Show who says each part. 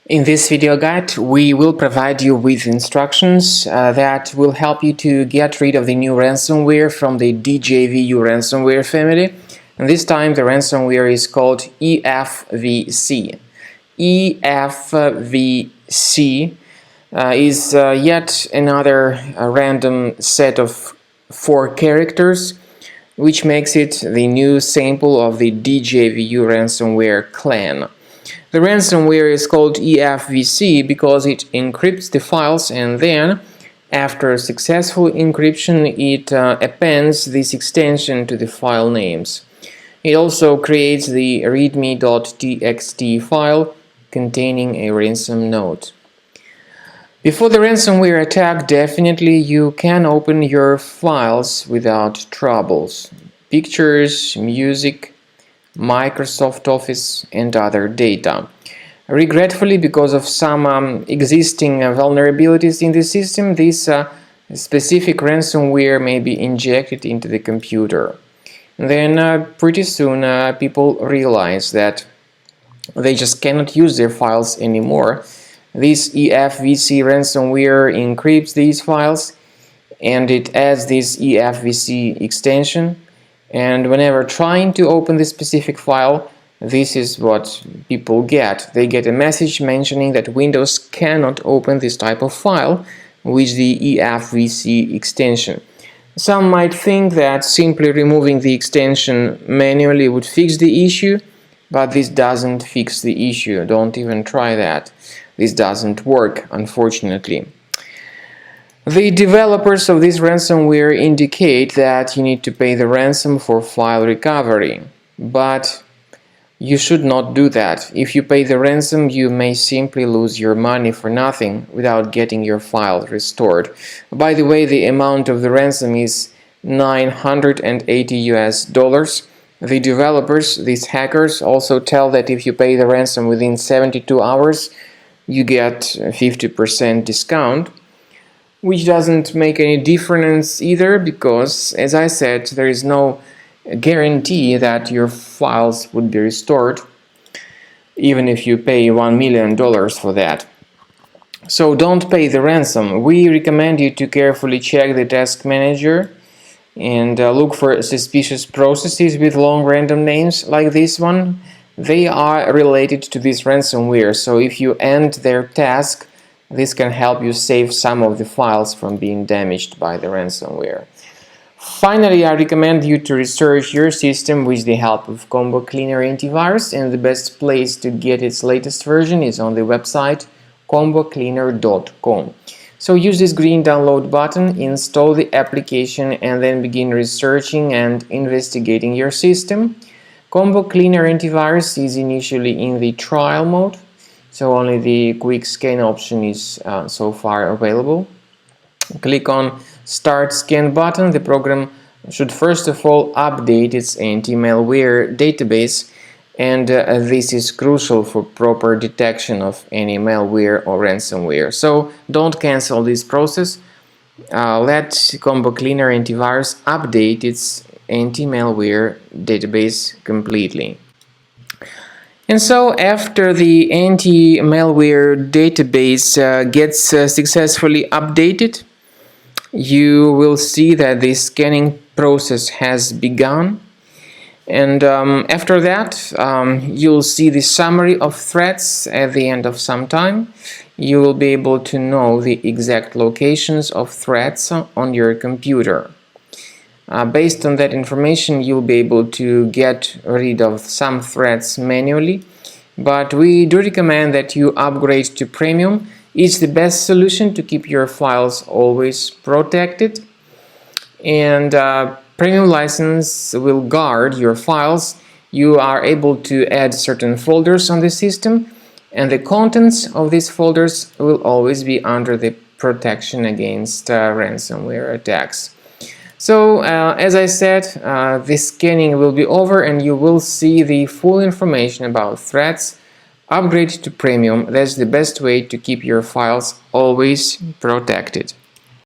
Speaker 1: In this video guide, we will provide you with instructions that will help you to get rid of the new ransomware from the DJVU ransomware family. And this time the ransomware is called Efvc. Efvc is yet another random set of 4 characters, which makes it the new sample of the DJVU ransomware clan. The ransomware is called Efvc because it encrypts the files and then, after successful encryption, it appends this extension to the file names. It also creates the readme.txt file containing a ransom note. Before the ransomware attack, definitely you can open your files without troubles. Pictures, music, Microsoft Office and other data. Regretfully, because of some existing vulnerabilities in the system, this specific ransomware may be injected into the computer. Then pretty soon people realize that they just cannot use their files anymore. This Efvc ransomware encrypts these files and it adds this Efvc extension. And whenever trying to open this specific file, this is what people get. They get a message mentioning that Windows cannot open this type of file with the Efvc extension. Some might think that simply removing the extension manually would fix the issue, but this doesn't fix the issue. Don't even try that. This doesn't work, unfortunately. The developers of this ransomware indicate that you need to pay the ransom for file recovery, but you should not do that. If you pay the ransom, you may simply lose your money for nothing without getting your file restored. By the way, the amount of the ransom is $980 US. The developers, these hackers, also tell that if you pay the ransom within 72 hours, you get a 50% discount. Which doesn't make any difference either, because, as I said, there is no guarantee that your files would be restored, even if you pay $1 million for that. So don't pay the ransom. We recommend you to carefully check the task manager and look for suspicious processes with long random names like this one. They are related to this ransomware, so if you end their task, this can help you save some of the files from being damaged by the ransomware. Finally, I recommend you to research your system with the help of Combo Cleaner antivirus, and the best place to get its latest version is on the website combocleaner.com. So use this green download button, install the application and then begin researching and investigating your system. Combo Cleaner antivirus is initially in the trial mode, so only the quick scan option is so far available. Click on Start Scan button. The program should first of all update its anti-malware database, and this is crucial for proper detection of any malware or ransomware. So don't cancel this process. Let Combo Cleaner antivirus update its anti-malware database completely. And so after the anti-malware database gets successfully updated, you will see that the scanning process has begun. And after that, you'll see the summary of threats at the end of some time. You will be able to know the exact locations of threats on your computer. Based on that information, you'll be able to get rid of some threats manually, but we do recommend that you upgrade to Premium. It's the best solution to keep your files always protected, and Premium license will guard your files. You are able to add certain folders on the system, and the contents of these folders will always be under the protection against ransomware attacks. So, as I said, the scanning will be over and you will see the full information about threats. Upgrade to Premium. That's the best way to keep your files always protected.